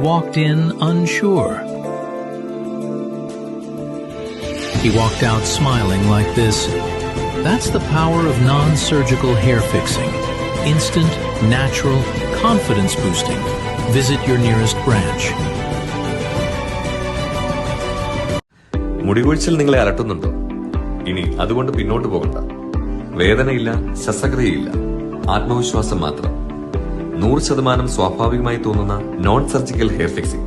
walked in unsure. He walked out smiling like this. That's the power of non-surgical hair fixing. Instant, natural, confidence boosting. Visit your nearest branch. മുടികൊഴിച്ചിൽ നിങ്ങളെ അലട്ടുന്നുണ്ടോ? ഇനി അതുകൊണ്ട് പിന്നോട്ട് പോകണ്ട. വേദനയില്ല, ശസ്ത്രക്രിയയില്ല, ആത്മവിശ്വാസം മാത്രം. 100% സ്വാഭാവികമായി തോന്നുന്ന നോൺ സർജിക്കൽ ഹെയർ ഫിക്സിംഗ്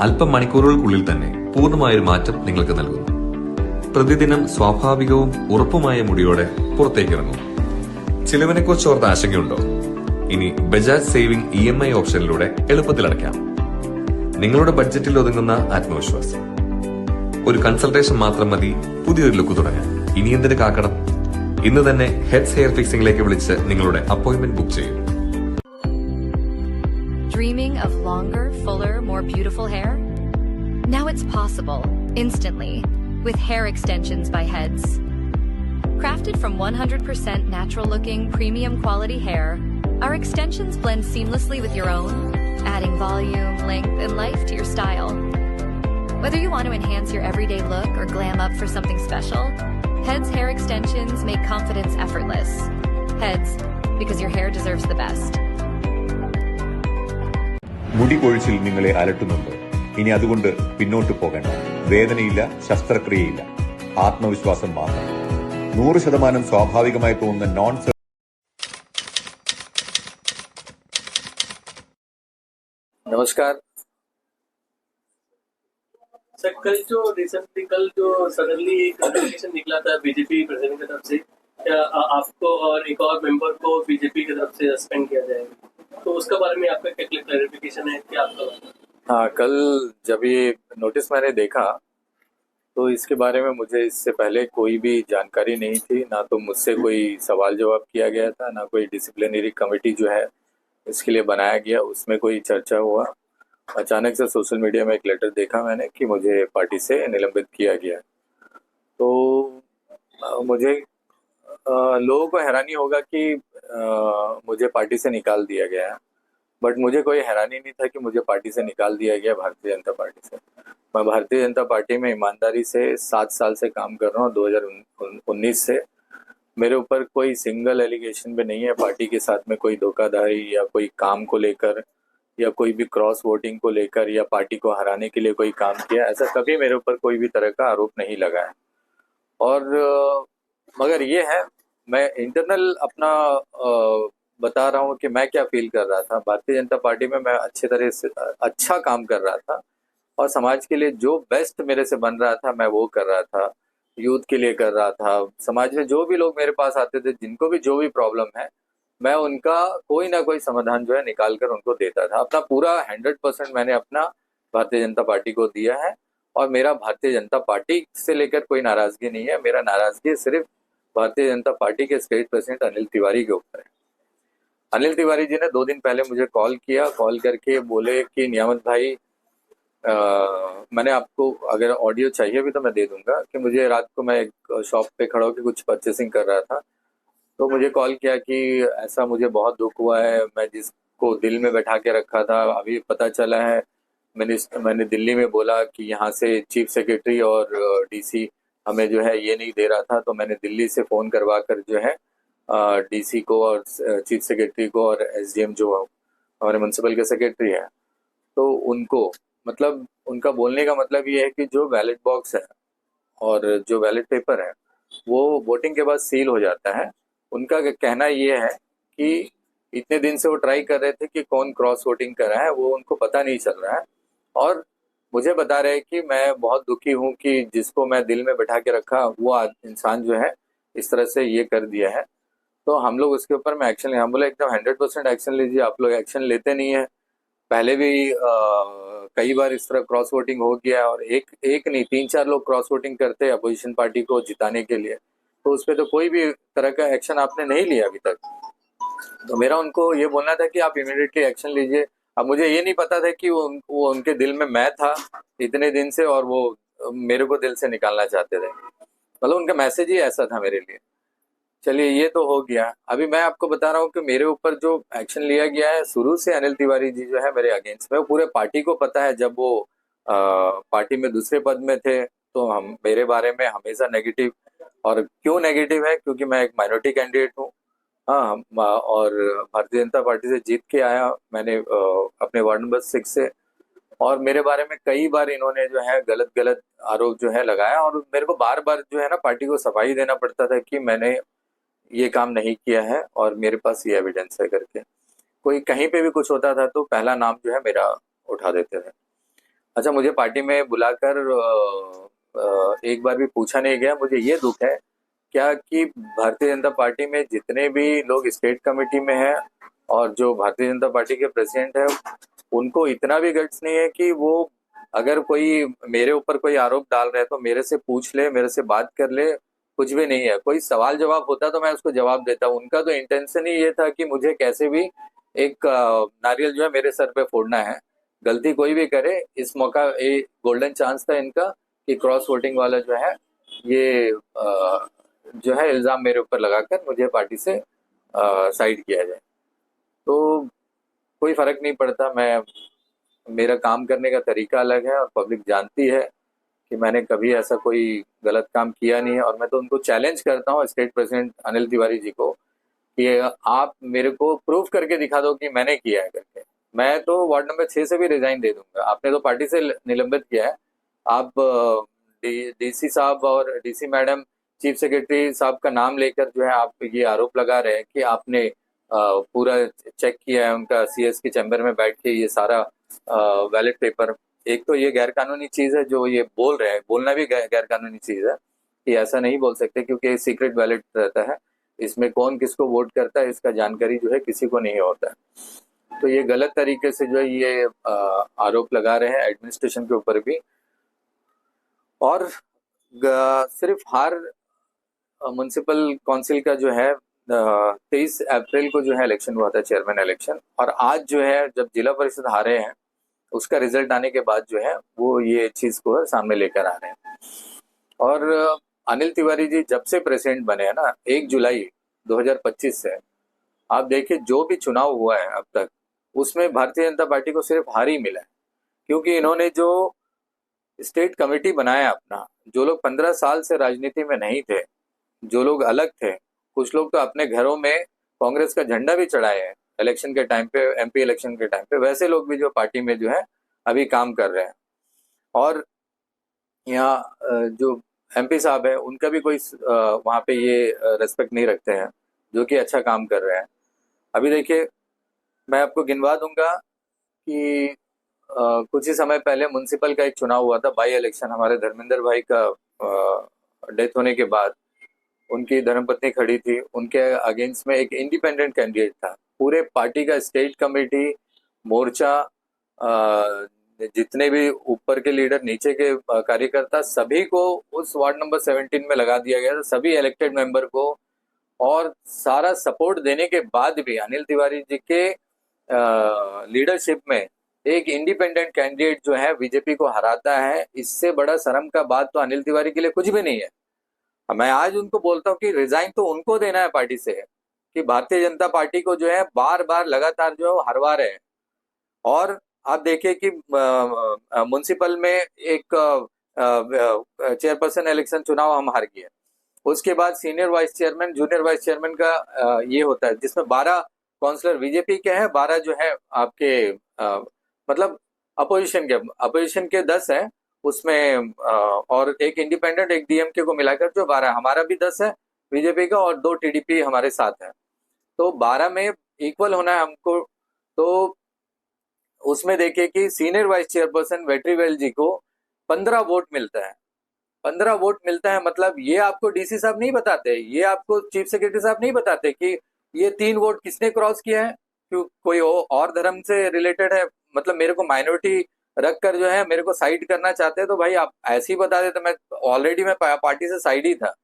അല്പം മണിക്കൂറുകൾക്കുള്ളിൽ തന്നെ പൂർണ്ണമായൊരു മാറ്റം നിങ്ങൾക്ക് നൽകുന്നു. പ്രതിദിനം സ്വാഭാവികവും ഉറപ്പുമായ മുടിയോടെ പുറത്തേക്കിറങ്ങും. ചിലവിനെക്കുറിച്ച് ഓർത്ത് ആശങ്കയുണ്ടോ? ഇനി ബജാജ് സേവിംഗ് EMI ഓപ്ഷനിലൂടെ എളുപ്പത്തിൽ അടയ്ക്കാം. നിങ്ങളുടെ ബഡ്ജറ്റിൽ ഒതുങ്ങുന്ന ആത്മവിശ്വാസം. ഒരു കൺസൾട്ടേഷൻ മാത്രം മതി പുതിയൊരു ലുക്ക് തുടങ്ങാൻ. ഇനി എന്തിന് കാക്കണം? ഇന്ന് തന്നെ ഹെഡ്സ് ഹെയർ ഫിക്സിംഗിലേക്ക് വിളിച്ച് നിങ്ങളുടെ അപ്പോയിന്റ്മെന്റ് ബുക്ക് ചെയ്യും. Dreaming of longer, fuller, more beautiful hair? Now it's possible, instantly, with hair extensions by Heads. Crafted from 100% natural-looking, premium-quality hair, our extensions blend seamlessly with your own, adding volume, length, and life to your style. Whether you want to enhance your everyday look or glam up for something special, Heads hair extensions make confidence effortless. Heads, because your hair deserves the best. മുടി കൊഴിച്ചിൽ നിങ്ങളെ അലട്ടുന്നുണ്ടോ? ഇനി അതുകൊണ്ട് പിന്നോട്ട് പോകണ്ട. വേദനയില്ല, ശസ്ത്രക്രിയയില്ല, ആത്മവിശ്വാസം മാത്രം. 100% സ്വാഭാവികമായി തോന്നുന്ന നോൺ. नमस्कार सर, कल जो सडनली एक नोटिफिकेशन निकला था बीजेपी प्रेसिडेंट की तरफ से, क्या आपको और एक और मेंबर को बीजेपी की तरफ से सस्पेंड किया जाएगा? तो उसके बारे में आपका क्या क्लैरिफिकेशन है? क्या आपका? हाँ, कल जब ये नोटिस मैंने देखा तो इसके बारे में मुझे इससे पहले कोई भी जानकारी नहीं थी. ना तो मुझसे कोई सवाल जवाब किया गया था, ना कोई डिसिप्लिनरी कमेटी जो है इसके लिए बनाया गया, उसमें कोई चर्चा हुआ. अचानक से सोशल मीडिया में एक लेटर देखा मैंने कि मुझे पार्टी से निलंबित किया गया. तो मुझे लोगों को हैरानी होगा कि मुझे पार्टी से निकाल दिया गया है, बट मुझे कोई हैरानी नहीं था कि मुझे पार्टी से निकाल दिया गया. भारतीय जनता पार्टी से मैं भारतीय जनता पार्टी में ईमानदारी से 7 साल से काम कर रहा हूँ. 2019 से मेरे ऊपर कोई सिंगल एलिगेशन भी नहीं है पार्टी के साथ में कोई धोखाधड़ी या कोई काम को लेकर या कोई भी क्रॉस वोटिंग को लेकर या पार्टी को हराने के लिए कोई काम किया. ऐसा कभी मेरे ऊपर कोई भी तरह का आरोप नहीं लगा है. और मगर ये है, मैं इंटरनल अपना बता रहा हूँ कि मैं क्या फील कर रहा था. भारतीय जनता पार्टी में मैं अच्छे तरह से अच्छा काम कर रहा था और समाज के लिए जो बेस्ट मेरे से बन रहा था मैं वो कर रहा था. यूथ के लिए कर रहा था. समाज में जो भी लोग मेरे पास आते थे, जिनको भी जो भी प्रॉब्लम है, मैं उनका कोई ना कोई समाधान जो है निकाल कर उनको देता था. अपना पूरा 100% मैंने अपना भारतीय जनता पार्टी को दिया है. और मेरा भारतीय जनता पार्टी से लेकर कोई नाराजगी नहीं है. मेरा नाराजगी सिर्फ भारतीय जनता पार्टी के स्टेट प्रेसिडेंट अनिल तिवारी के ऊपर है. अनिल तिवारी जी ने 2 दिन पहले मुझे कॉल किया. कॉल करके बोले कि नियामत भाई, मैंने आपको अगर ऑडियो चाहिए भी तो मैं दे दूंगा, कि मुझे रात को मैं एक शॉप पे खड़ा होकर कुछ परचेसिंग कर रहा था, तो मुझे कॉल किया कि ऐसा मुझे बहुत दुख हुआ है. मैं जिसको दिल में बैठा के रखा था, अभी पता चला है, मैंने दिल्ली में बोला कि यहाँ से चीफ सेक्रेटरी और DC हमें जो है ये नहीं दे रहा था, तो मैंने दिल्ली से फ़ोन करवा कर जो है DC को और चीफ सेक्रेटरी को और SDM जो हमारे म्यूनसिपल के सेक्रेटरी है, तो उनको, मतलब उनका बोलने का मतलब ये है कि जो बैलेट बॉक्स है और जो बैलेट पेपर है वो वोटिंग के बाद सील हो जाता है. उनका कहना ये है कि इतने दिन से वो ट्राई कर रहे थे कि कौन क्रॉस वोटिंग कर रहा है, वो उनको पता नहीं चल रहा है. और मुझे बता रहे हैं कि मैं बहुत दुखी हूँ कि जिसको मैं दिल में बैठा के रखा वो इंसान जो है इस तरह से ये कर दिया है. तो हम लोग उसके ऊपर में एक्शन लें. हम बोले एकदम 100% एक्शन लीजिए. आप लोग एक्शन लेते नहीं है. पहले भी कई बार इस तरह क्रॉस वोटिंग हो गया और एक नहीं 3-4 लोग क्रॉस वोटिंग करते हैं अपोजिशन पार्टी को जिताने के लिए. तो उस पर तो कोई भी तरह का एक्शन आपने नहीं लिया अभी तक. तो मेरा उनको ये बोलना था कि आप इमीडिएटली एक्शन लीजिए. अब मुझे ये नहीं पता था कि वो उनके दिल में मैं था इतने दिन से और वो मेरे को दिल से निकालना चाहते थे. मतलब उनका मैसेज ही ऐसा था मेरे लिए. चलिए ये तो हो गया। अभी मैं आपको बता रहा हूँ कि मेरे ऊपर जो एक्शन लिया गया है शुरू से, अनिल तिवारी जी जो है मेरे अगेंस्ट में, वो पूरे पार्टी को पता है। जब वो पार्टी में दूसरे पद में थे तो हम मेरे बारे में हमेशा नेगेटिव, और क्यों नेगेटिव है, क्योंकि मैं एक माइनॉरिटी कैंडिडेट हूँ। हाँ और भारतीय जनता पार्टी से जीत के आया मैंने अपने वार्ड नंबर 6 से, और मेरे बारे में कई बार इन्होंने जो है गलत गलत आरोप जो है लगाया, और मेरे को बार बार जो है ना पार्टी को सफाई देना पड़ता था कि मैंने ये काम नहीं किया है और मेरे पास ये एविडेंस है करके। कोई कहीं पे भी कुछ होता था तो पहला नाम जो है मेरा उठा देते थे। अच्छा, मुझे पार्टी में बुलाकर एक बार भी पूछा नहीं गया। मुझे ये दुख है क्या कि भारतीय जनता पार्टी में जितने भी लोग स्टेट कमेटी में हैं और जो भारतीय जनता पार्टी के प्रेसिडेंट है, उनको इतना भी गट्स नहीं है कि वो अगर कोई मेरे ऊपर कोई आरोप डाल रहे हैं तो मेरे से पूछ ले, मेरे से बात कर ले। कुछ भी नहीं है। कोई सवाल जवाब होता तो मैं उसको जवाब देता। उनका तो इंटेंशन ही ये था कि मुझे कैसे भी एक नारियल जो है मेरे सर पे फोड़ना है। गलती कोई भी करे, इस मौका एक गोल्डन चांस था इनका कि क्रॉस वोटिंग वाला जो है ये जो है इल्जाम मेरे ऊपर लगाकर मुझे पार्टी से साइड किया जाए। तो कोई फर्क नहीं पड़ता। मेरा काम करने का तरीका अलग है और पब्लिक जानती है कि मैंने कभी ऐसा कोई गलत काम किया नहीं है। और मैं तो उनको चैलेंज करता हूँ, स्टेट प्रेसिडेंट अनिल तिवारी जी को, कि आप मेरे को प्रूफ करके दिखा दो कि मैंने किया है करके। मैं तो वार्ड नंबर 6 से भी रिजाइन दे दूंगा। आपने तो पार्टी से निलंबित किया है। आप डीसी साहब और डीसी मैडम, चीफ सेक्रेटरी साहब का नाम लेकर जो है आप ये आरोप लगा रहे हैं कि आपने पूरा चेक किया है उनका सीएस के चैम्बर में बैठ के ये सारा बैलेट पेपर। एक तो ये गैर कानूनी चीज है जो ये बोल रहे हैं, बोलना भी गैर कानूनी चीज है कि ऐसा नहीं बोल सकते, क्योंकि सीक्रेट बैलेट रहता है। इसमें कौन किसको वोट करता है इसका जानकारी जो है किसी को नहीं होता है। तो ये गलत तरीके से जो है ये आरोप लगा रहे हैं एडमिनिस्ट्रेशन के ऊपर भी। और सिर्फ हर म्युनिसिपल काउंसिल का जो है 23 अप्रैल को जो है इलेक्शन हुआ था, चेयरमैन इलेक्शन। और आज जो है जब जिला परिषद हारे हैं उसका रिजल्ट आने के बाद जो है वो ये चीज को सामने लेकर आ रहे हैं। और अनिल तिवारी जी जब से प्रेसिडेंट बने हैं ना 1 जुलाई 2025 से, आप देखिए जो भी चुनाव हुआ है अब तक उसमें भारतीय जनता पार्टी को सिर्फ हार ही मिला है। क्योंकि इन्होंने जो स्टेट कमेटी बनाया अपना, जो लोग 15 साल से राजनीति में नहीं थे, जो लोग अलग थे, कुछ लोग तो अपने घरों में कांग्रेस का झंडा भी चढ़ाए हैं इलेक्शन के टाइम पे, एमपी इलेक्शन के टाइम पे, वैसे लोग भी जो पार्टी में जो है अभी काम कर रहे हैं। और यहाँ जो एमपी साहब है उनका भी कोई वहाँ पे ये रेस्पेक्ट नहीं रखते हैं, जो कि अच्छा काम कर रहे हैं। अभी देखिए मैं आपको गिनवा दूंगा कि कुछ ही समय पहले म्युनिसिपल का एक चुनाव हुआ था, बाई इलेक्शन। हमारे धर्मेंद्र भाई का डेथ होने के बाद उनकी धर्मपत्नी खड़ी थी, उनके अगेंस्ट में एक इंडिपेंडेंट कैंडिडेट था। पूरे पार्टी का स्टेट कमेटी, मोर्चा, जितने भी ऊपर के लीडर, नीचे के कार्यकर्ता, सभी को उस वार्ड नंबर 17 में लगा दिया गया था, सभी इलेक्टेड मेंबर को। और सारा सपोर्ट देने के बाद भी अनिल तिवारी जी के लीडरशिप में एक इंडिपेंडेंट कैंडिडेट जो है बीजेपी को हराता है। इससे बड़ा शर्म का बात तो अनिल तिवारी के लिए कुछ भी नहीं है। मैं आज उनको बोलता हूँ कि रिजाइन तो उनको देना है पार्टी से, कि भारतीय जनता पार्टी को जो है बार बार लगातार जो है हरवा रहे हैं। और आप देखिए कि म्युनिसिपल में एक चेयरपर्सन इलेक्शन चुनाव हम हार गए। उसके बाद senior vice chairman, junior vice chairman का ये होता है, जिसमें 12 काउंसलर बीजेपी के हैं, 12 जो है आपके मतलब अपोजिशन के 10 हैं उसमें, और एक इंडिपेंडेंट, एक डीएमके को मिलाकर जो 12, हमारा भी 10 है बीजेपी का और 2 टीडीपी हमारे साथ है। तो 12 में इक्वल होना है हमको। तो उसमें देखिए कि सीनियर वाइस चेयरपर्सन वेट्रीवेल जी को 15 वोट मिलता है। 15 वोट मिलता है मतलब ये आपको डीसी साहब नहीं बताते, ये आपको चीफ सेक्रेटरी साहब नहीं बताते कि ये 3 वोट किसने क्रॉस किया है, क्यों कोई और धर्म से रिलेटेड है, मतलब मेरे को माइनॉरिटी रख कर जो है मेरे को साइड करना चाहते हैं। तो भाई आप ऐसे ही बता देते। मैं ऑलरेडी मैं पार्टी से साइड ही था,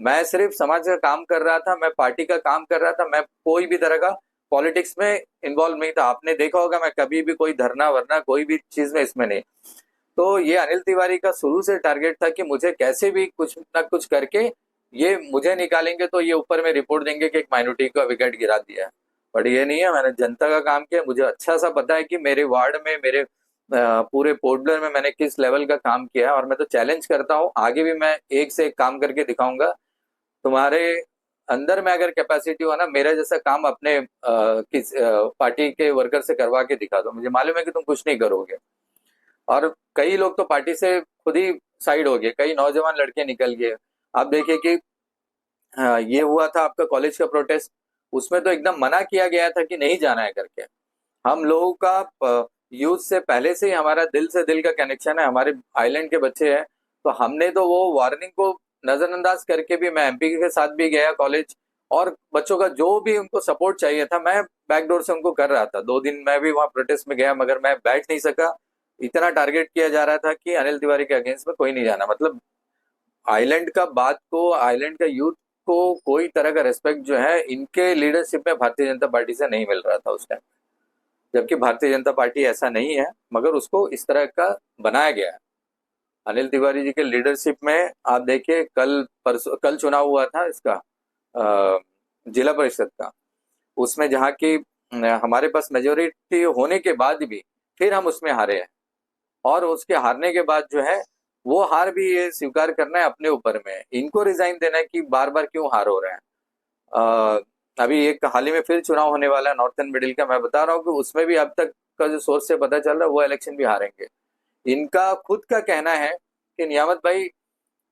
मैं सिर्फ समाज का काम कर रहा था, मैं पार्टी का काम कर रहा था, मैं कोई भी तरह का पॉलिटिक्स में इन्वॉल्व नहीं था। आपने देखा होगा मैं कभी भी कोई धरना वरना कोई भी चीज में इसमें नहीं। तो ये अनिल तिवारी का शुरू से टारगेट था कि मुझे कैसे भी कुछ ना कुछ करके ये मुझे निकालेंगे तो ये ऊपर में रिपोर्ट देंगे कि एक माइनॉरिटी का विकेट गिरा दिया है, बट ये नहीं है। मैंने जनता का काम किया, मुझे अच्छा सा पता है कि मेरे वार्ड में, मेरे पूरे पोर्टलर में मैंने किस लेवल का काम किया है, और मैं तो चैलेंज करता हूँ आगे भी मैं एक से एक काम करके दिखाऊंगा। तुम्हारे अंदर में अगर कैपेसिटी हो ना, मेरा जैसा काम अपने किस पार्टी के वर्कर से करवा के दिखा दो, मुझे मालूम है कि तुम कुछ नहीं करोगे। और कई लोग तो पार्टी से खुद ही साइड हो गए, कई नौजवान लड़के निकल गए। आप देखिए कि ये हुआ था आपका कॉलेज का प्रोटेस्ट, उसमें तो एकदम मना किया गया था कि नहीं जाना है करके। हम लोगों का यूथ से पहले से ही हमारा दिल से दिल का कनेक्शन है, हमारे आइलैंड के बच्चे हैं, तो हमने तो वो वार्निंग को नजरअंदाज करके भी, मैं एमपी के साथ भी गया कॉलेज, और बच्चों का जो भी उनको सपोर्ट चाहिए था मैं बैकडोर से उनको कर रहा था। 2 दिन मैं भी वहां प्रोटेस्ट में गया, मगर मैं बैठ नहीं सका, इतना टारगेट किया जा रहा था कि अनिल तिवारी के अगेंस्ट में कोई नहीं जाना। मतलब आइलैंड का बात को, आइलैंड का यूथ को कोई तरह का रिस्पेक्ट जो है इनके लीडरशिप में भारतीय जनता पार्टी से नहीं मिल रहा था उस टाइम, जबकि भारतीय जनता पार्टी ऐसा नहीं है, मगर उसको इस तरह का बनाया गया है। अनिल तिवारी जी के लीडरशिप में आप देखिए, कल चुनाव हुआ था इसका जिला परिषद का, उसमें जहाँ की हमारे पास मेजोरिटी होने के बाद भी फिर हम उसमें हारे हैं, और उसके हारने के बाद जो है वो हार भी ये स्वीकार करना है अपने ऊपर में, इनको रिजाइन देना है कि बार बार क्यों हार हो रहे हैं। अभी एक हाल ही में फिर चुनाव होने वाला है नॉर्थन मिडिल का, मैं बता रहा हूँ कि उसमें भी अब तक का जो सोर्स से पता चल रहा है वो इलेक्शन भी हारेंगे। इनका खुद का कहना है कि नियामत भाई,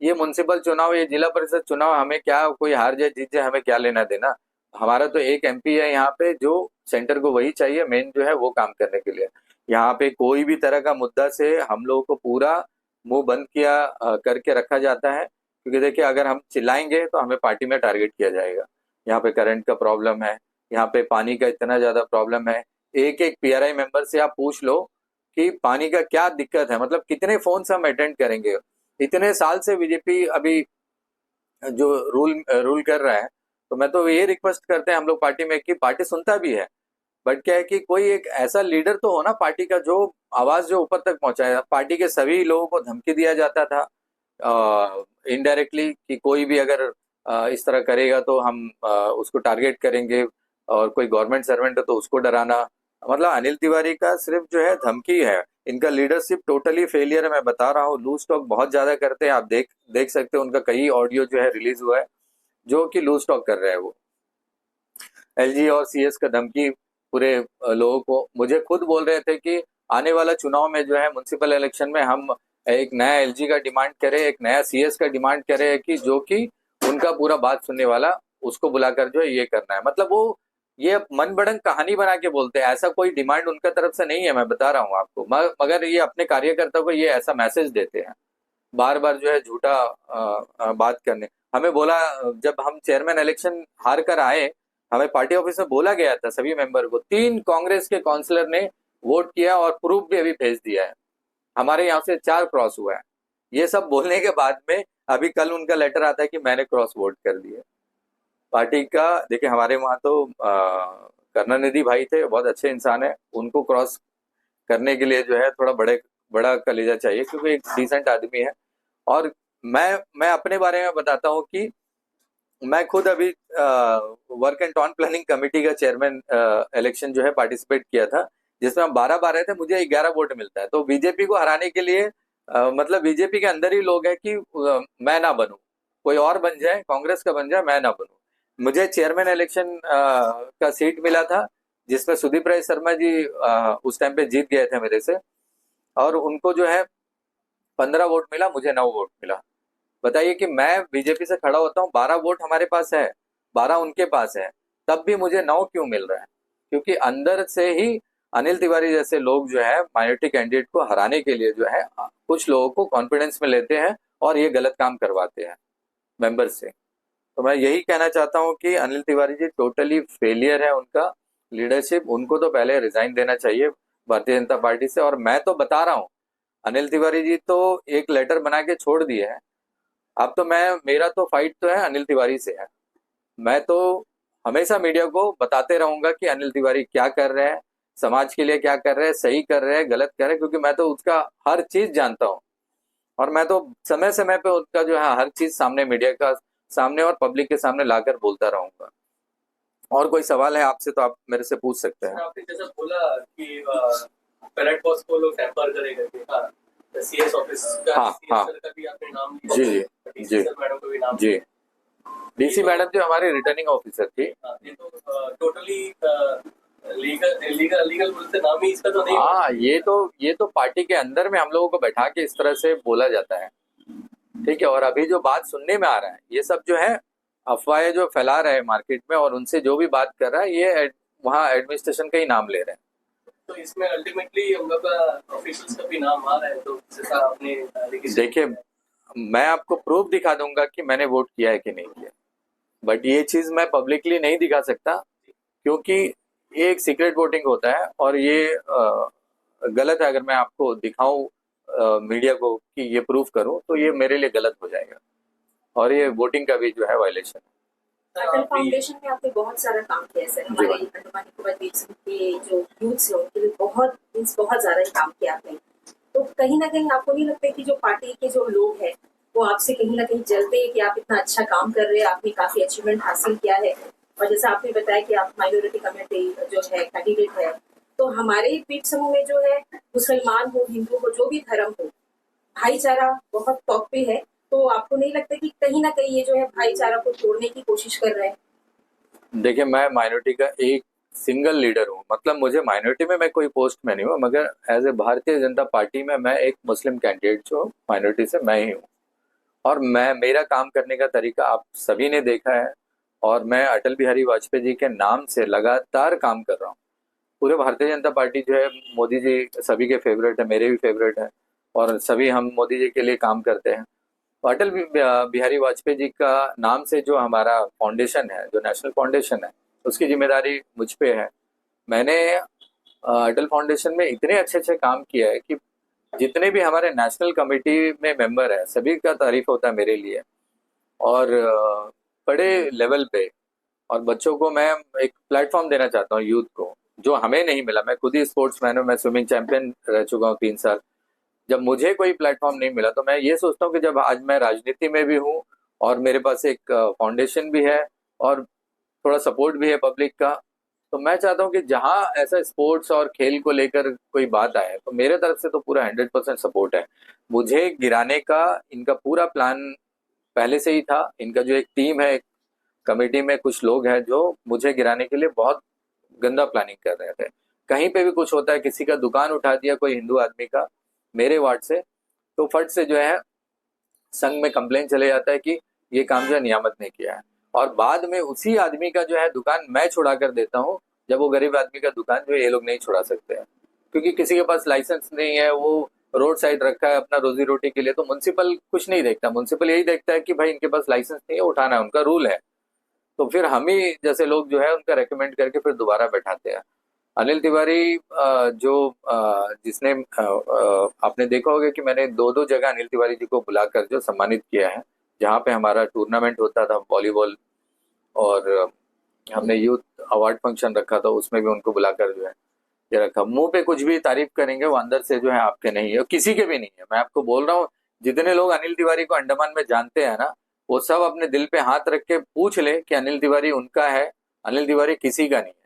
ये म्युनिसिपल चुनाव, ये जिला परिषद चुनाव, हमें क्या, कोई हार जाए जीत जाए हमें क्या लेना देना, हमारा तो एक एमपी है यहाँ पे जो सेंटर को वही चाहिए मेन जो है वो काम करने के लिए। यहाँ पे कोई भी तरह का मुद्दा से हम लोगों को पूरा मुंह बंद किया करके रखा जाता है, क्योंकि देखिए अगर हम चिल्लाएंगे तो हमें पार्टी में टारगेट किया जाएगा। यहाँ पे करंट का प्रॉब्लम है, यहाँ पे पानी का इतना ज्यादा प्रॉब्लम है, एक एक पीआरआई मेंबर से आप पूछ लो कि पानी का क्या दिक्कत है, मतलब कितने फोन से हम अटेंड करेंगे। इतने साल से बीजेपी अभी जो रूल कर रहा है, तो मैं तो ये रिक्वेस्ट करते हैं हम लोग पार्टी में कि पार्टी सुनता भी है, बट क्या है कि कोई एक ऐसा लीडर तो हो ना पार्टी का जो आवाज जो ऊपर तक पहुंचाए। पार्टी के सभी लोगों को धमकी दिया जाता था इनडायरेक्टली कि कोई भी अगर इस तरह करेगा तो हम उसको टारगेट करेंगे, और कोई गवर्नमेंट सर्वेंट है तो उसको डराना। मतलब अनिल तिवारी का सिर्फ जो है धमकी है, इनका लीडरशिप टोटली फेलियर है। मैं बता रहा हूँ, लूज टॉक बहुत ज्यादा करते हैं, आप देख सकते हो उनका कई ऑडियो जो है रिलीज हुआ है जो कि लूज टॉक कर रहे हैं वो। एलजी और सीएस का धमकी पूरे लोगों को, मुझे खुद बोल रहे थे कि आने वाला चुनाव में जो है म्युनिसिपल इलेक्शन में हम एक नया एलजी का डिमांड करें, एक नया सीएस का डिमांड करें, कि जो कि उनका पूरा बात सुनने वाला, उसको बुलाकर जो है ये करना है। मतलब वो ये मन बढ़ंग कहानी बना के बोलते हैं, ऐसा कोई डिमांड उनका तरफ से नहीं है, मैं बता रहा हूँ आपको। मगर ये अपने कार्यकर्ता को ये ऐसा मैसेज देते हैं, बार बार जो है झूठा बात करने। हमें बोला, जब हम चेयरमैन इलेक्शन हार कर आए, हमें पार्टी ऑफिस में बोला गया था सभी मेंबर को, 3 कांग्रेस के काउंसलर ने वोट किया और प्रूफ भी अभी भेज दिया है, हमारे यहाँ से 4 क्रॉस हुआ है। ये सब बोलने के बाद में अभी कल उनका लेटर आता है कि मैंने क्रॉस वोट कर दिया। पार्टी का देखिए, हमारे वहां तो करुणानिधि भाई थे, बहुत अच्छे इंसान है, उनको क्रॉस करने के लिए जो है थोड़ा बड़ा कलेजा चाहिए, क्योंकि एक डिसेंट आदमी है। और मैं अपने बारे में बताता हूँ कि मैं खुद अभी work and town planning committee का चेयरमैन इलेक्शन जो है पार्टिसिपेट किया था, जिसमें हम 12 रहे थे, मुझे 11 वोट मिलता है। तो बीजेपी को हराने के लिए मतलब बीजेपी के अंदर ही लोग हैं कि मैं ना बनूं, कोई और बन जाए, कांग्रेस का बन जाए, मैं ना बनूं। मुझे चेयरमैन इलेक्शन का सीट मिला था, जिसमें सुदीप राय शर्मा जी उस टाइम पे जीत गए थे मेरे से, और उनको जो है 15 वोट मिला, मुझे 9 वोट मिला। बताइए कि मैं बीजेपी से खड़ा होता हूँ, 12 वोट हमारे पास है, 12 उनके पास है, तब भी मुझे 9 क्यों मिल रहा है? क्योंकि अंदर से ही अनिल तिवारी जैसे लोग जो है माइनॉरिटी कैंडिडेट को हराने के लिए जो है कुछ लोगों को कॉन्फिडेंस में लेते हैं और ये गलत काम करवाते हैं मेंबर से। तो मैं यही कहना चाहता हूँ कि अनिल तिवारी जी टोटली फेलियर है उनका लीडरशिप, उनको तो पहले रिजाइन देना चाहिए भारतीय जनता पार्टी से। और मैं तो बता रहा हूँ, अनिल तिवारी जी तो एक लेटर बना के छोड़ दिए है, अब तो मेरा तो फाइट तो है अनिल तिवारी से है। मैं तो हमेशा मीडिया को बताते रहूंगा कि अनिल तिवारी क्या कर रहे हैं, समाज के लिए क्या कर रहे हैं, सही कर रहे हैं, गलत कर रहे हैं, क्योंकि मैं तो उसका हर चीज जानता हूँ, और मैं तो समय समय पे उसका जो है हर चीज सामने मीडिया का सामने और पब्लिक के सामने लाकर बोलता रहूंगा। और कोई सवाल है आपसे तो आप मेरे से पूछ सकते हैं। आपने जैसा बोला कि बैलेट बॉक्स को लोग टेम्पर करेगा कि हाँ, सीएस ऑफिस का हाँ, सीएस हाँ। सर का भी आपने नाम लिया, जी, जी, डीसी जी। सर मैडम का भी नाम जी, लिया। डीसी मैडम जो हमारी रिटर्निंग ऑफिसर थी। हाँ, ये तो टोटली लीगल बोलते नाम ही इसका तो नहीं होगा। हाँ, ये तो पार्टी के अंदर में हम लोगों को बैठा के इस तरह से बोला जाता है, ठीक है। और अभी जो बात सुनने में आ रहा है, ये सब जो है अफवाहें जो फैला रहे हैं मार्केट में, और उनसे जो भी बात कर रहा है ये वहाँ एडमिनिस्ट्रेशन का ही नाम ले रहे हैं। तो इसमें अल्टीमेटली हम लोग का ऑफिशियल्स का भी नाम आ रहा है, तो जैसा आपने देखिए, मैं आपको प्रूफ दिखा दूंगा कि मैंने वोट किया है कि नहीं किया, बट ये चीज मैं पब्लिकली नहीं दिखा सकता, क्योंकि ये एक सीक्रेट वोटिंग होता है और ये गलत है। अगर मैं आपको दिखाऊं मीडिया को कि ये प्रूफ करूं, तो ये मेरे लिए गलत हो जाएगा और ये वोटिंग का भी जो है वायलेशन है। अटल फाउंडेशन में आपने बहुत सारा काम किया है सर। हमारे अंडमान निकोबार द्वीप समूह के जो यूथ्स हैं उनके लिए बहुत ज्यादा काम किया आपने। तो कहीं ना कहीं आपको नहीं लगता कि जो पार्टी के जो लोग हैं वो आपसे कहीं ना कहीं जलते हैं कि आप इतना अच्छा काम कर रहे हैं, आपने काफी अचीवमेंट हासिल किया है, और जैसा आपने बताया कि आप माइनॉरिटी कम्युनिटी जो है कैंडिडेट है, तो हमारे द्वीप समूह में जो है मुसलमान हो, हिंदू हो, जो भी धर्म हो, भाईचारा बहुत टॉप पे है। तो आपको नहीं लगता कि कहीं ना कहीं ये जो है भाईचारा को तोड़ने की कोशिश कर रहे हैं? देखिए, मैं माइनॉरिटी का एक सिंगल लीडर हूँ, मतलब मुझे माइनॉरिटी में मैं कोई पोस्ट में नहीं हूँ, मगर as a Bharatiya Janata party में मैं एक मुस्लिम कैंडिडेट जो माइनॉरिटी से मैं ही हूँ। और मेरा काम करने का तरीका आप सभी ने देखा है, और मैं अटल बिहारी वाजपेयी जी के नाम से लगातार काम कर रहा हूँ। पूरे भारतीय जनता पार्टी जो है, मोदी जी सभी के फेवरेट है, मेरे भी फेवरेट है, और सभी हम मोदी जी के लिए काम करते हैं। अटल बिहारी वाजपेयी जी का नाम से जो हमारा फाउंडेशन है, जो नेशनल फाउंडेशन है, उसकी जिम्मेदारी मुझ पे है। मैंने अटल फाउंडेशन में इतने अच्छे अच्छे काम किया है कि जितने भी हमारे नेशनल कमेटी में मेंबर है, सभी का तारीफ होता है मेरे लिए। और बड़े लेवल पे, और बच्चों को मैं एक प्लेटफॉर्म देना चाहता हूँ, यूथ को, जो हमें नहीं मिला। मैं खुद ही स्पोर्ट्समैन हूँ, मैं स्विमिंग चैंपियन रह चुका हूँ 3 साल। जब मुझे कोई प्लेटफॉर्म नहीं मिला, तो मैं ये सोचता हूँ कि जब आज मैं राजनीति में भी हूँ और मेरे पास एक फाउंडेशन भी है और थोड़ा सपोर्ट भी है पब्लिक का, तो मैं चाहता हूँ कि जहाँ ऐसा स्पोर्ट्स और खेल को लेकर कोई बात आए, तो मेरे तरफ से तो पूरा 100% सपोर्ट है। मुझे गिराने का इनका पूरा प्लान पहले से ही था। इनका जो एक टीम है, एक कमेटी में कुछ लोग हैं जो मुझे गिराने के लिए बहुत गंदा प्लानिंग कर रहे थे। कहीं पे भी कुछ होता है, किसी का दुकान उठा दिया कोई हिंदू आदमी का मेरे वार्ड से, तो फट से जो है संघ में कंप्लेन चले जाता है कि ये काम जो है नियामत ने किया है, और बाद में उसी आदमी का जो है दुकान मैं छुड़ा कर देता हूँ, जब वो गरीब आदमी का दुकान जो है ये लोग नहीं छुड़ा सकते हैं, क्योंकि किसी के पास लाइसेंस नहीं है, वो रोड साइड रखा है अपना रोजी रोटी के लिए। तो म्युनिसिपल कुछ नहीं देखता, म्युनिसिपल यही देखता है कि भाई इनके पास लाइसेंस नहीं है, उठाना है, उनका रूल है। तो फिर हम ही जैसे लोग जो है उनका रेकमेंड करके फिर दोबारा बैठाते हैं। अनिल तिवारी जो जिसने आपने देखा होगा कि मैंने 2-2 जगह अनिल तिवारी जी को बुलाकर जो सम्मानित किया है, जहाँ पे हमारा टूर्नामेंट होता था वॉलीबॉल, और हमने यूथ अवार्ड फंक्शन रखा था, उसमें भी उनको बुलाकर जो है ये रखा। मुंह पे कुछ भी तारीफ करेंगे, वो अंदर से जो है आपके नहीं है, किसी के भी नहीं है। मैं आपको बोल रहा हूँ, जितने लोग अनिल तिवारी को अंडमान में जानते हैं ना, वो सब अपने दिल पे हाथ रख के पूछ ले कि अनिल तिवारी उनका है, अनिल तिवारी किसी का नहीं है।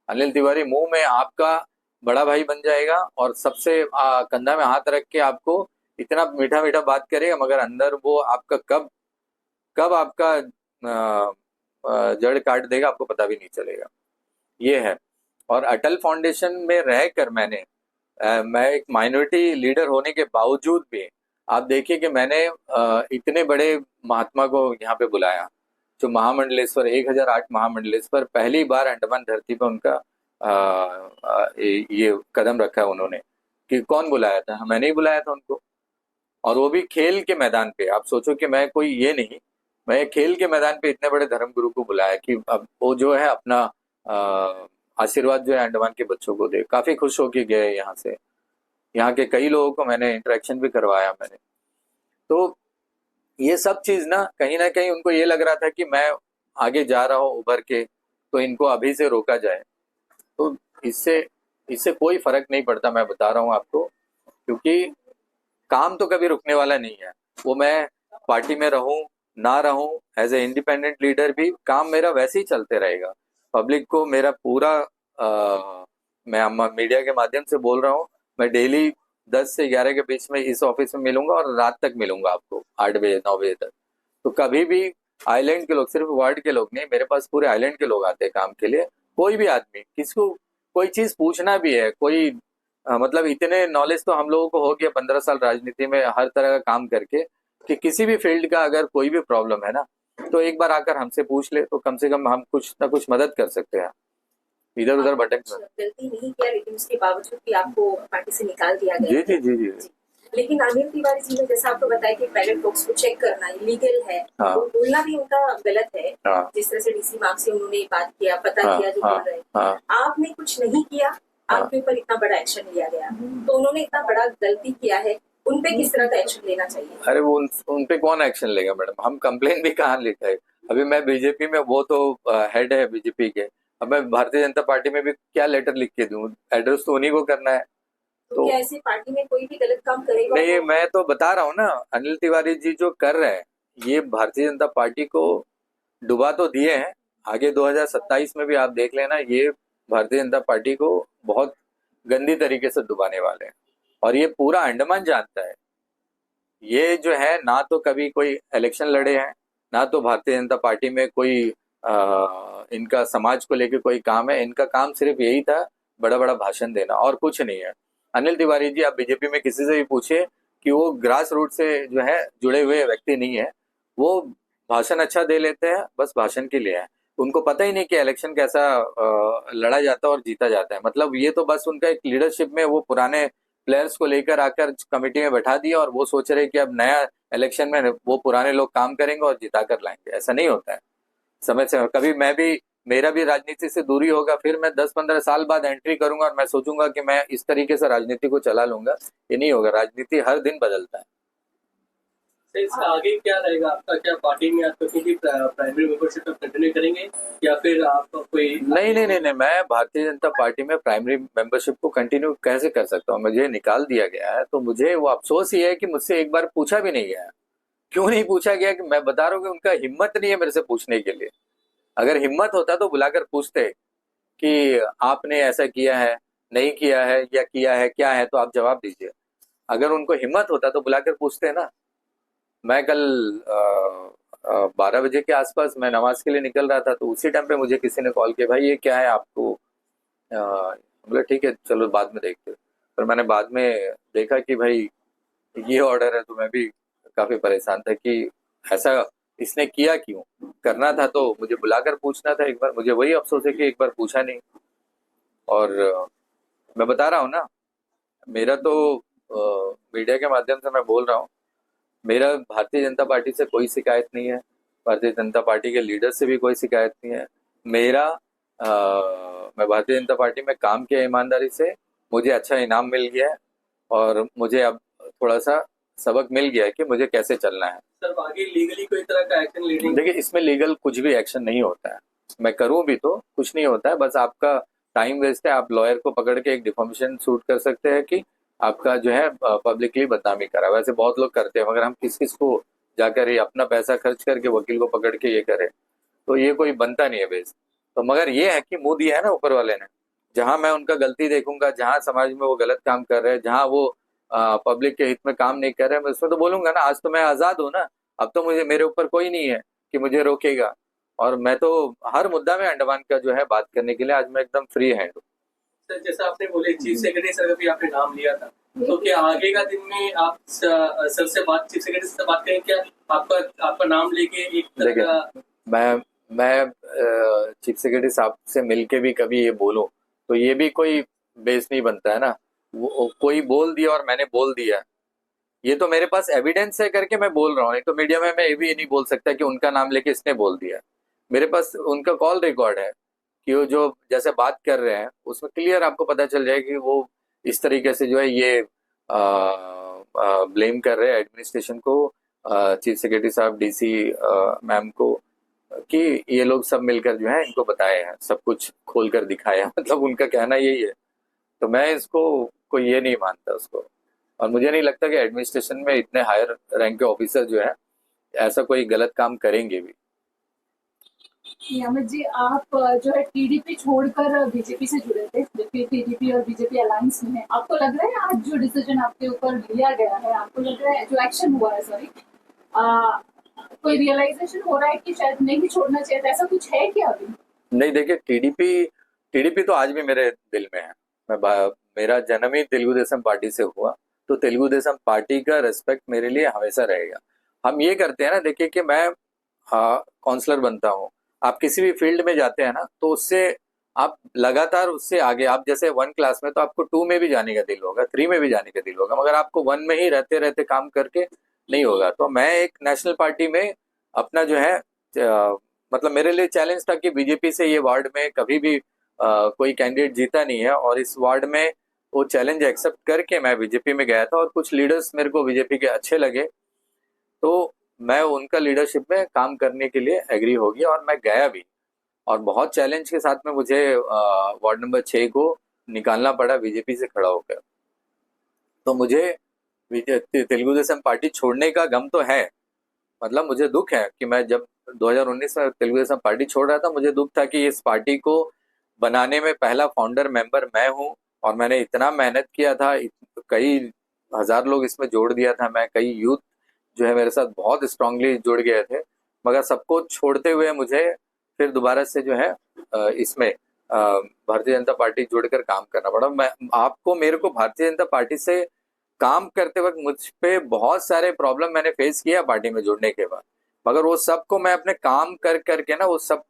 अनिल तिवारी मुंह में आपका बड़ा भाई बन जाएगा और सबसे कंधा में हाथ रख के आपको इतना मीठा मीठा बात करेगा, मगर अंदर वो आपका कब कब आपका जड़ काट देगा आपको पता भी नहीं चलेगा। ये है। और अटल फाउंडेशन में रहकर मैं एक माइनॉरिटी लीडर होने के बावजूद भी, आप देखिए कि मैंने इतने बड़े महात्मा को यहाँ पे बुलाया, जो महामंडलेश्वर 1008 महामंडलेश्वर पहली बार अंडमान धरती पर उनका ये कदम रखा है उन्होंने, कि कौन बुलाया था? मैंने ही बुलाया था उनको, और वो भी खेल के मैदान पे। आप सोचो कि मैं कोई ये नहीं, मैं खेल के मैदान पे इतने बड़े धर्मगुरु को बुलाया कि अब वो जो है अपना आशीर्वाद जो है अंडमान के बच्चों को दे। काफी खुश होके गए यहाँ से। यहाँ के कई लोगों को मैंने इंटरेक्शन भी करवाया मैंने। तो ये सब चीज ना कहीं उनको ये लग रहा था कि मैं आगे जा रहा हूँ उभर के, तो इनको अभी से रोका जाए। तो इससे कोई फर्क नहीं पड़ता, मैं बता रहा हूँ आपको, क्योंकि काम तो कभी रुकने वाला नहीं है। वो मैं पार्टी में रहूं ना रहूं एज ए इंडिपेंडेंट लीडर भी, काम मेरा वैसे ही चलते रहेगा। पब्लिक को मेरा पूरा मैं मीडिया के माध्यम से बोल रहा हूँ, मैं डेली 10 से 11 के बीच में इस ऑफिस में मिलूंगा और रात तक मिलूंगा आपको 8 बजे 9 बजे तक। तो कभी भी आइलैंड के लोग, सिर्फ वार्ड के लोग नहीं, मेरे पास पूरे आइलैंड के लोग आते हैं काम के लिए। कोई भी आदमी, किसको कोई चीज पूछना भी है, कोई मतलब इतने नॉलेज तो हम लोगों को हो गया 15 साल राजनीति में हर तरह का काम करके, कि किसी भी फील्ड का अगर कोई भी प्रॉब्लम है ना, तो एक बार आकर हमसे पूछ ले, तो कम से कम हम कुछ ना कुछ मदद कर सकते हैं। इधर उधर भटक गलती नहीं किया, लेकिन उसके बावजूद भी आपको पार्टी से निकाल दिया गया। जी जी जी जी। लेकिन अनिल तिवारी जी ने जैसा आपको बताया कि बैलेट बॉक्स को चेक करना इलीगल है, हाँ। तो बोलना भी उनका गलत है। हाँ। जिस तरह से डीसी मार्ग से उन्होंने बात किया, पता हाँ, किया जो हाँ, बोल रहे हैं, हाँ। आपने कुछ नहीं किया, आपके ऊपर इतना बड़ा एक्शन लिया गया, तो उन्होंने इतना बड़ा गलती किया है, उन पे किस तरह का एक्शन लेना चाहिए? अरे वो उन पे कौन एक्शन लेगा मैडम, हम कंप्लेन भी कहाँ लिखाए। अभी मैं बीजेपी में, वो तो हेड है बीजेपी के, अब मैं भारतीय जनता पार्टी में भी क्या लेटर लिख के दूं, एड्रेस तो उन्हीं को करना है। तो क्या ऐसी पार्टी में कोई भी गलत काम करेगा? नहीं, मैं तो बता रहा हूँ ना, अनिल तिवारी जी जो कर रहे हैं, ये भारतीय जनता पार्टी को डुबा तो दिए हैं, आगे 2027 में भी आप देख लेना, ये भारतीय जनता पार्टी को बहुत गंदी तरीके से डुबाने वाले हैं। और ये पूरा अंडमान जानता है, ये जो है ना तो कभी कोई इलेक्शन लड़े हैं, ना तो भारतीय जनता पार्टी में कोई इनका समाज को लेकर कोई काम है। इनका काम सिर्फ यही था, बड़ा बड़ा भाषण देना, और कुछ नहीं है। अनिल तिवारी जी, आप बीजेपी में किसी से भी पूछिए कि वो ग्रास रूट से जो है जुड़े हुए व्यक्ति नहीं है, वो भाषण अच्छा दे लेते हैं, बस भाषण के लिए है। उनको पता ही नहीं कि इलेक्शन कैसा लड़ा जाता है और जीता जाता है। मतलब ये तो बस उनका एक लीडरशिप में वो पुराने प्लेयर्स को लेकर आकर कमेटी में बैठा दिया, और वो सोच रहे कि अब नया इलेक्शन में वो पुराने लोग काम करेंगे और जिता कर लाएंगे। ऐसा नहीं होता है। समय से कभी मेरा भी राजनीति से दूरी होगा, फिर मैं 10-15 साल बाद एंट्री करूंगा और मैं सोचूंगा कि मैं इस तरीके से राजनीति को चला लूंगा। ये नहीं होगा, राजनीति हर दिन बदलता है। इसका आगे क्या रहेगा आपका? क्या पार्टी में आप किसी प्राइमरी मेंबरशिप कंटिन्यू करेंगे, या फिर आप कोई? नहीं, मैं भारतीय जनता पार्टी में प्राइमरी मेंबरशिप को कंटिन्यू कैसे कर सकता हूँ? मुझे निकाल दिया गया है, तो मुझे वो अफसोस ही है कि मुझसे एक बार पूछा भी नहीं गया। क्यों नहीं पूछा गया? कि मैं बता रहा हूँ कि उनका हिम्मत नहीं है मेरे से पूछने के लिए। अगर हिम्मत होता तो बुलाकर पूछते कि आपने ऐसा किया है, नहीं किया है, या किया है, क्या है, तो आप जवाब दीजिए। अगर उनको हिम्मत होता तो बुलाकर पूछते ना। मैं कल 12 बजे के आसपास मैं नमाज के लिए निकल रहा था, तो उसी टाइम पे मुझे किसी ने कॉल किया, भाई ये क्या है आपको? बोले ठीक है चलो बाद में देखते। पर मैंने बाद में देखा कि भाई ये ऑर्डर है, तो मैं भी काफी परेशान था कि ऐसा इसने किया क्यों। करना था तो मुझे बुलाकर पूछना था एक बार। मुझे वही अफसोस है कि एक बार पूछा नहीं। और मैं बता रहा हूँ ना, मेरा तो मीडिया के माध्यम से मैं बोल रहा हूँ, मेरा भारतीय जनता पार्टी से कोई शिकायत नहीं है, भारतीय जनता पार्टी के लीडर से भी कोई शिकायत नहीं है। मैं भारतीय जनता पार्टी में काम किया ईमानदारी से, मुझे अच्छा इनाम मिल गया है, और मुझे अब थोड़ा सा सबक मिल गया है कि मुझे कैसे चलना है। सर आगे लीगली कोई तरह का एक्शन लेने? देखिए, इसमें लीगल कुछ भी एक्शन नहीं होता है। मैं करूं भी तो कुछ नहीं होता है, बस आपका टाइम वेस्ट है। आप लॉयर को पकड़ के एक डिफॉर्मेशन सूट कर सकते हैं कि आपका जो है पब्लिकली बदनामी करा। वैसे बहुत लोग करते हैं, मगर हम किस किस को जाकर ये अपना पैसा खर्च करके वकील को पकड़ के ये करें, तो ये कोई बनता नहीं है बेस। तो मगर ये है कि मुंह दिया है ना ऊपर वाले ने, जहां मैं उनका गलती देखूंगा, जहां समाज में वो गलत काम कर रहे हैं, जहां वो पब्लिक के हित में काम नहीं कर रहे हैं, मैं उसमें तो बोलूंगा ना। आज तो मैं आजाद हूँ ना, अब तो मुझे मेरे ऊपर कोई नहीं है कि मुझे रोकेगा। और मैं तो हर मुद्दा में अंडमान का जो है बात करने के लिए आज मैं एकदम फ्री हैंड हूँ। सर जैसा आपने बोले चीफ सेक्रेटरी सर का भी आपने नाम लिया था, तो क्या आगे का दिन में आप सर से चीफ सेक्रेटरी से बात करें? क्या आपका नाम लेके एक तरह का? मैं चीफ सेक्रेटरी साहब से मिलके भी कभी ये बोलूं तो ये भी कोई बेस नहीं बनता है ना। कोई बोल दिया और मैंने बोल दिया, ये तो मेरे पास एविडेंस है करके मैं बोल रहा हूँ। नहीं तो मीडिया में मैं ये भी नहीं बोल सकता कि उनका नाम लेके इसने बोल दिया। मेरे पास उनका कॉल रिकॉर्ड है कि वो जो जैसे बात कर रहे हैं उसमें क्लियर आपको पता चल जाए कि वो इस तरीके से जो है ये ब्लेम कर रहे हैं एडमिनिस्ट्रेशन को, चीफ सेक्रेटरी साहब, डीसी मैम को, कि ये लोग सब मिलकर जो है इनको बताए हैं, सब कुछ खोल कर दिखाया। मतलब उनका कहना यही है। तो मैं इसको कोई ये नहीं मानता उसको। और मुझे नहीं लगता कि एडमिनिस्ट्रेशन में इतने हायर रैंक के ऑफिसर जो है ऐसा कोई गलत काम करेंगे भी। अमित जी, आप जो है टीडीपी छोड़कर बीजेपी से जुड़े थे, जबकि टीडीपी और बीजेपी अलायंस में है। आपको लग रहा है आज जो डिसीजन आपके ऊपर लिया गया है, आपको लग रहा है जो एक्शन हुआ है, सॉरी, कोई रियलाइजेशन हो रहा है कि शायद नहीं छोड़ना चाहिए था, ऐसा कुछ है क्या अभी? नहीं, देखिए, टीडीपी तो आज भी मेरे दिल में है। मेरा जन्म ही तेलुगु देशम पार्टी से हुआ, तो तेलुगु देशम पार्टी का रिस्पेक्ट मेरे लिए हमेशा रहेगा। हम ये करते हैं ना, देखिए कि मैं काउंसलर बनता हूँ, आप किसी भी फील्ड में जाते हैं ना, तो उससे आप लगातार उससे आगे, आप जैसे 1 क्लास में तो आपको 2 में भी जाने का दिल होगा, 3 में भी जाने का दिल होगा, मगर आपको 1 में ही रहते रहते काम करके नहीं होगा। तो मैं एक नेशनल पार्टी में अपना जो है मतलब मेरे लिए चैलेंज था कि बीजेपी से ये वार्ड में कभी भी कोई कैंडिडेट जीता नहीं है, और इस वार्ड में वो चैलेंज एक्सेप्ट करके मैं बीजेपी में गया था, और कुछ लीडर्स मेरे को बीजेपी के अच्छे लगे, तो मैं उनका लीडरशिप में काम करने के लिए एग्री हो गया और मैं गया भी। और बहुत चैलेंज के साथ में मुझे वार्ड नंबर 6 को निकालना पड़ा बीजेपी से खड़ा होकर। तो मुझे तेलुगु देशम पार्टी छोड़ने का गम तो है, मतलब मुझे दुख है कि मैं जब 2019 में तेलुगु देशम पार्टी छोड़ रहा था, मुझे दुख था कि इस पार्टी को बनाने में पहला फाउंडर मेंबर मैं हूं, और मैंने इतना मेहनत किया था, कई हजार लोग इसमें जोड़ दिया था, मैं कई यूथ जो है मेरे साथ बहुत स्ट्रांगली जुड़ गए थे, मगर सबको छोड़ते हुए मुझे फिर दोबारा से जो है इसमें भारतीय जनता पार्टी जुड़कर काम करना पड़ा। मैं आपको, मेरे को भारतीय जनता पार्टी से काम करते वक्त मुझ पे बहुत सारे प्रॉब्लम मैंने फेस किया पार्टी में जुड़ने के बाद, मगर वो सबको मैं अपने काम कर करके ना, वो सब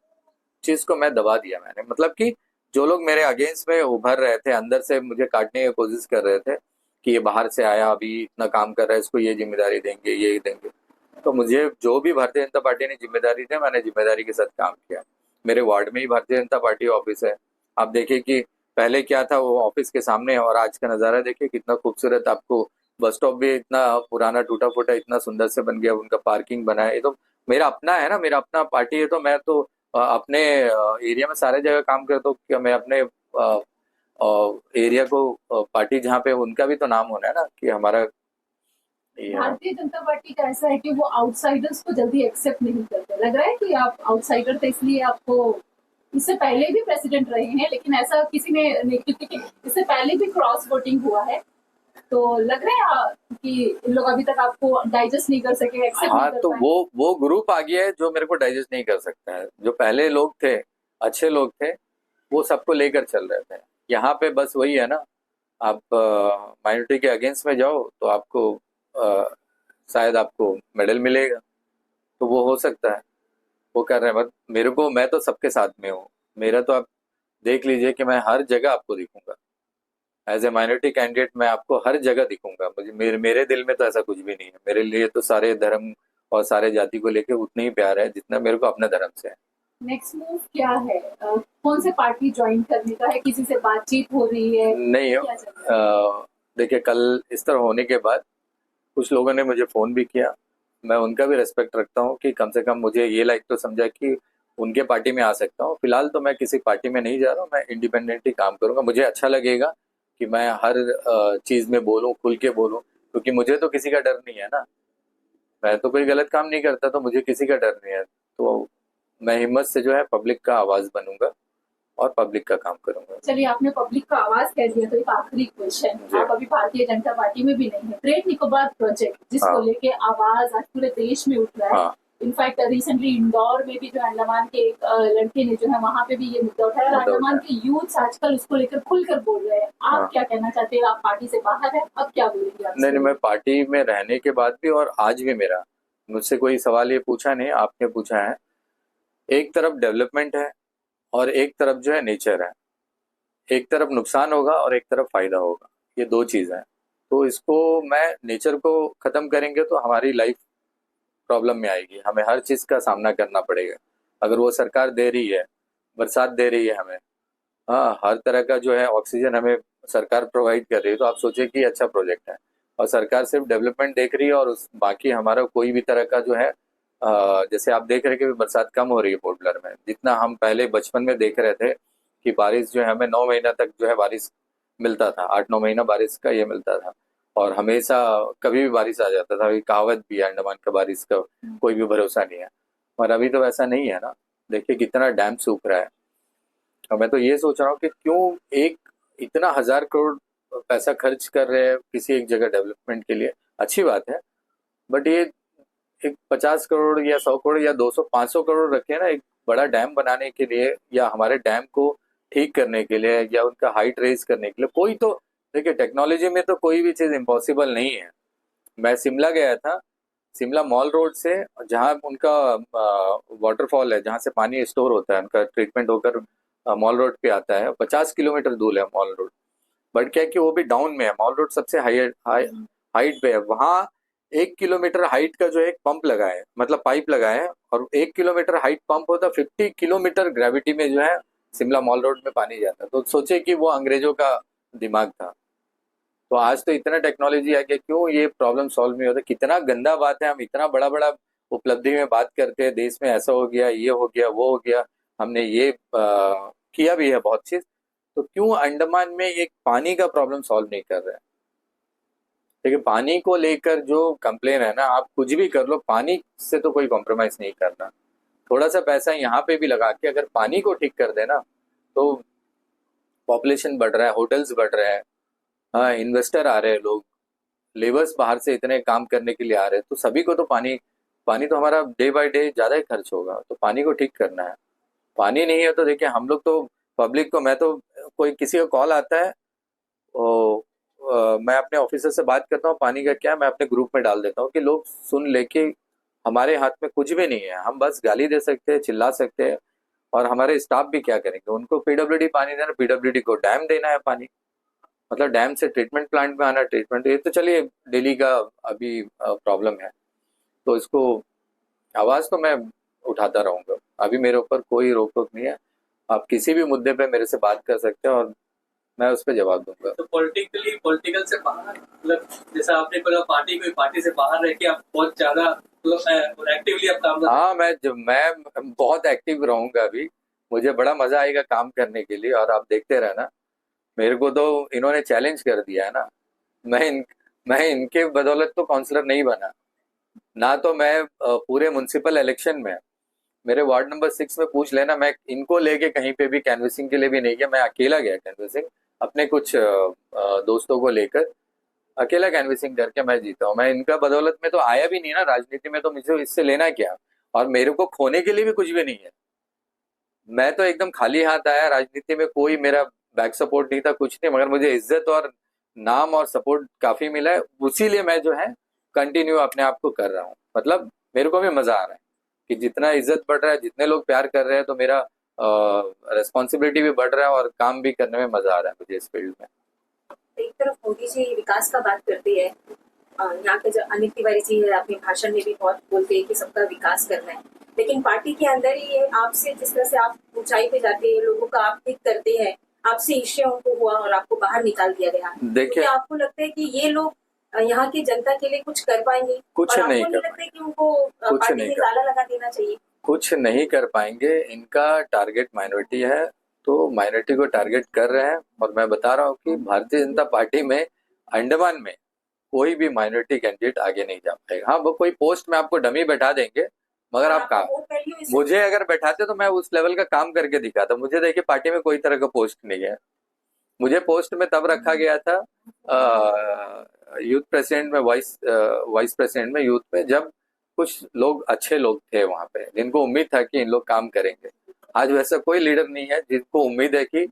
चीज को मैं दबा दिया मैंने। मतलब कि जो लोग मेरे अगेंस्ट में उभर रहे थे, अंदर से मुझे काटने की कोशिश कर रहे थे कि ये बाहर से आया, अभी इतना काम कर रहा है, इसको ये जिम्मेदारी देंगे, ये देंगे, तो मुझे जो भी भारतीय जनता पार्टी ने जिम्मेदारी दी, मैंने जिम्मेदारी के साथ काम किया। मेरे वार्ड में ही भारतीय जनता पार्टी ऑफिस है, आप देखिए कि पहले क्या था वो ऑफिस के सामने, और आज का नज़ारा देखिए कितना खूबसूरत। आपको बस स्टॉप भी इतना पुराना टूटा फूटा इतना सुंदर से बन गया, उनका पार्किंग बना है। ये तो मेरा अपना है ना, मेरा अपना पार्टी है, तो मैं तो अपने एरिया में सारे जगह काम करता हूँ कि मैं अपने एरिया को पार्टी जहाँ पे, उनका भी तो नाम होना है ना कि हमारा। भारतीय जनता पार्टी का ऐसा है कि वो आउटसाइडर्स को जल्दी एक्सेप्ट नहीं करते। लग रहा है कि आप आउटसाइडर थे, इसलिए आपको, इससे पहले भी प्रेसिडेंट रहे हैं लेकिन ऐसा किसी ने नहीं, क्योंकि इससे पहले भी क्रॉस वोटिंग हुआ है, तो लग रहा है कि इन लोग अभी तक आपको डाइजेस्ट नहीं कर सके, एक्सेप्ट नहीं कर तो पाए। वो ग्रुप आ गया है जो मेरे को डाइजेस्ट नहीं कर सकता है। जो पहले लोग थे, अच्छे लोग थे, वो सबको लेकर चल रहे थे। यहाँ पे बस वही है ना, आप माइनॉरिटी के अगेंस्ट में जाओ तो आपको शायद आपको मेडल मिलेगा, तो वो हो सकता है वो कर रहे हैं। बट मेरे को, मैं तो सबके साथ में हूँ, मेरा तो आप देख लीजिए कि मैं हर जगह आपको दिखूंगा, एज ए माइनॉरिटी कैंडिडेट मैं आपको हर जगह दिखूंगा। मुझे मेरे दिल में तो ऐसा कुछ भी नहीं है, मेरे लिए तो सारे धर्म और सारे जाति को लेकर उतना ही प्यार है जितना मेरे को अपने धर्म से है। नेक्स्ट मूव क्या है? कौन से पार्टी ज्वाइन करने का है? किसी से बातचीत हो रही है? नहीं क्या चल रहा है? देखिए, कल इस तरह होने के बाद कुछ लोगों ने मुझे फ़ोन भी किया, मैं उनका भी रिस्पेक्ट रखता हूँ कि कम से कम मुझे ये लाइक तो समझा कि उनके पार्टी में आ सकता हूँ। फिलहाल तो मैं किसी पार्टी में नहीं जा रहा हूँ, मैं इंडिपेंडेंटली काम करूँगा। मुझे अच्छा लगेगा कि मैं हर चीज़ में बोलूँ, खुल के बोलूँ, क्योंकि मुझे तो किसी का डर नहीं है ना, मैं तो कोई गलत काम नहीं करता, तो मुझे किसी का डर नहीं है। तो मैं हिम्मत से जो है पब्लिक का आवाज़ बनूंगा और पब्लिक का काम करूंगा। चलिए, आपने पब्लिक का आवाज कह दिया, तो एक आखिरी क्वेश्चन, आप अभी भारतीय जनता पार्टी में भी नहीं है, ग्रेट निकोबार प्रोजेक्ट जिसको लेके आवाज आज पूरे देश में उठ रहा है। इनफैक्ट रिसेंटली इंदौर में भी जो अंडमान के एक लड़के ने जो है वहां पे भी ये मुद्दा उठाया, और अंडमान के यूथ आजकल उसको लेकर खुलकर बोल रहे हैं। आप क्या कहना चाहते हैं? आप पार्टी से बाहर है, अब क्या बोलेंगे आप? नहीं, मैं पार्टी में रहने के बाद भी और आज भी मेरा, मुझसे कोई सवाल ये पूछा नहीं, आपने पूछा है। एक तरफ डेवलपमेंट है और एक तरफ जो है नेचर है, एक तरफ नुकसान होगा और एक तरफ फायदा होगा, ये दो चीज़ हैं। तो इसको मैं, नेचर को ख़त्म करेंगे तो हमारी लाइफ प्रॉब्लम में आएगी, हमें हर चीज़ का सामना करना पड़ेगा। अगर वो सरकार दे रही है, बरसात दे रही है हमें, हाँ, हर तरह का जो है ऑक्सीजन हमें सरकार प्रोवाइड कर रही है, तो आप सोचिए कि अच्छा प्रोजेक्ट है। और सरकार सिर्फ डेवलपमेंट देख रही है और उस बाकी हमारा कोई भी तरह का जो है जैसे आप देख रहे हैं कि बरसात कम हो रही है पोर्ट ब्लेयर में, जितना हम पहले बचपन में देख रहे थे कि बारिश जो है हमें 9 महीना तक जो है बारिश मिलता था, 8-9 महीना बारिश का ये मिलता था, और हमेशा कभी भी बारिश आ जाता था। अभी कहावत भी है अंडमान का, बारिश का कोई भी भरोसा नहीं है। और अभी तो वैसा नहीं है ना, देखिए कितना डैम सूख रहा है। और मैं तो ये सोच रहा हूँ कि क्यों एक इतना 1000 करोड़ पैसा खर्च कर रहे हैं किसी एक जगह डेवलपमेंट के लिए, अच्छी बात है, बट ये एक 50 करोड़ या 100 करोड़ या 200-500 करोड़ रखे ना एक बड़ा डैम बनाने के लिए, या हमारे डैम को ठीक करने के लिए, या उनका हाइट रेज करने के लिए। कोई तो देखिए, टेक्नोलॉजी में तो कोई भी चीज इम्पॉसिबल नहीं है। मैं शिमला गया था, शिमला मॉल रोड से जहाँ उनका वाटरफॉल है, जहाँ से पानी स्टोर होता है, उनका ट्रीटमेंट होकर मॉल रोड पे आता है, 50 किलोमीटर दूर है मॉल रोड। बट क्या है कि वो भी डाउन में है, मॉल रोड सबसे हाइट पे है। वहाँ 1 किलोमीटर हाइट का जो एक पंप लगा है, मतलब पाइप लगा है, और 1 किलोमीटर हाइट पंप होता, 50 किलोमीटर ग्रेविटी में जो है शिमला मॉल रोड में पानी जाता। तो सोचे कि वो अंग्रेजों का दिमाग था। तो आज तो इतना टेक्नोलॉजी आ गया, क्यों ये प्रॉब्लम सॉल्व नहीं होता? कितना गंदा बात है, हम इतना बड़ा बड़ा उपलब्धि में बात करते हैं, देश में ऐसा हो गया, ये हो गया, वो हो गया, हमने ये किया भी है बहुत चीज, तो क्यों अंडमान में एक पानी का प्रॉब्लम सॉल्व नहीं कर रहे हैं? देखिए, पानी को लेकर जो कंप्लेन है ना, आप कुछ भी कर लो, पानी से तो कोई कॉम्प्रोमाइज नहीं करना। थोड़ा सा पैसा यहाँ पे भी लगा के अगर पानी को ठीक कर देना, तो पॉपुलेशन बढ़ रहा है, होटल्स बढ़ रहे हैं, हाँ, इन्वेस्टर आ रहे हैं, लोग लेबर्स बाहर से इतने काम करने के लिए आ रहे हैं, तो सभी को तो पानी पानी तो हमारा डे बाय डे ज्यादा ही खर्च होगा, तो पानी को ठीक करना है। पानी नहीं है तो देखिए, हम लोग तो पब्लिक को, मैं तो कोई किसी का कॉल आता है, मैं अपने ऑफिसर से बात करता हूँ, पानी का क्या, मैं अपने ग्रुप में डाल देता हूँ कि लोग सुन लेके, हमारे हाथ में कुछ भी नहीं है, हम बस गाली दे सकते हैं, चिल्ला सकते हैं, और हमारे स्टाफ भी क्या करेंगे? उनको पीडब्ल्यूडी पानी देना, पीडब्ल्यूडी को डैम देना है पानी, मतलब डैम से ट्रीटमेंट प्लांट में आना, ट्रीटमेंट, ये तो चलिए दिल्ली का अभी प्रॉब्लम है, तो इसको आवाज तो मैं उठाता रहूंगा। अभी मेरे ऊपर कोई रोक टोक नहीं है, आप किसी भी मुद्दे पे मेरे से बात कर सकते हैं और मैं उस पर जवाब दूंगा। तो पॉलिटिकल से बाहर, मतलब जैसा आपने बोला, पार्टी से बाहर रह के आप बहुत ज्यादा मतलब एक्टिवली आप काम हाँ, मैं बहुत एक्टिव रहूंगा अभी, मुझे बड़ा मजा आएगा काम करने के लिए, और आप देखते रहना। मेरे को तो इन्होंने चैलेंज कर दिया है ना, मैं इनके बदौलत तो काउंसलर नहीं बना ना, तो मैं पूरे म्युनिसिपल इलेक्शन में, मेरे वार्ड नंबर 6 में पूछ लेना, मैं इनको लेके कहीं पे भी कैनवसिंग के लिए भी नहीं गया, मैं अकेला गया कैनवसिंग, अपने कुछ दोस्तों को लेकर अकेला कैनवसिंग करके मैं जीता हूँ। मैं इनका बदौलत में तो आया भी नहीं ना राजनीति में, तो मुझे इससे लेना क्या, और मेरे को खोने के लिए भी कुछ भी नहीं है। मैं तो एकदम खाली हाथ आया राजनीति में, कोई मेरा बैक सपोर्ट नहीं था, कुछ नहीं, मगर मुझे इज्जत और नाम और सपोर्ट काफी मिला है, उसीलिए मैं जो है कंटिन्यू अपने आप को कर रहा हूँ। मतलब मेरे को भी मजा आ रहा है कि जितना इज्जत बढ़ रहा है, जितने लोग प्यार कर रहे हैं, तो मेरा रिस्पॉन्सिबिलिटी भी बढ़ रहा है और काम भी करने में मजा आ रहा है मुझे इस फील्ड में। एक तरफ मोदी जी विकास का बात करती है, यहाँ के जो अनिल तिवारी जी है अपने भाषण में भी बहुत बोलते हैं कि सबका विकास करना है, लेकिन पार्टी के अंदर ही ये आपसे जिस तरह से आप ऊंचाई पे जाते हैं, लोगों का आप ठीक करते हैं, आपसे ईर्ष्या उनको हुआ और आपको बाहर निकाल दिया गया। देखिए, तो आपको लगता है कि ये लोग यहाँ की जनता के लिए कुछ कर पाएंगे? कुछ और नहीं आपको कर लगता है कि उनको पार्टी में ताला लगा देना चाहिए? कुछ नहीं कर पाएंगे, इनका टारगेट माइनॉरिटी है, तो माइनॉरिटी को टारगेट कर रहे हैं। और मैं बता रहा हूँ कि भारतीय जनता पार्टी में अंडमान में कोई भी माइनॉरिटी कैंडिडेट आगे नहीं जा पाएगा। हाँ, वो कोई पोस्ट में आपको डमी बैठा देंगे, मगर आप कहा, मुझे अगर बैठाते तो मैं उस लेवल का काम करके दिखाता। मुझे देखिए, पार्टी में कोई तरह का पोस्ट नहीं है, मुझे पोस्ट में तब रखा गया था यूथ प्रेसिडेंट में, वाइस प्रेसिडेंट में, यूथ में, जब कुछ लोग अच्छे लोग थे वहां पे, जिनको उम्मीद था कि इन लोग काम करेंगे। आज वैसा कोई लीडर नहीं है जिनको उम्मीद है कि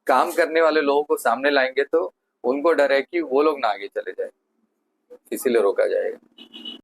काम करने वाले लोगों को सामने लाएंगे तो उनको डर है कि वो लोग ना आगे चले जाए, इसीलिए रोका जाएगा।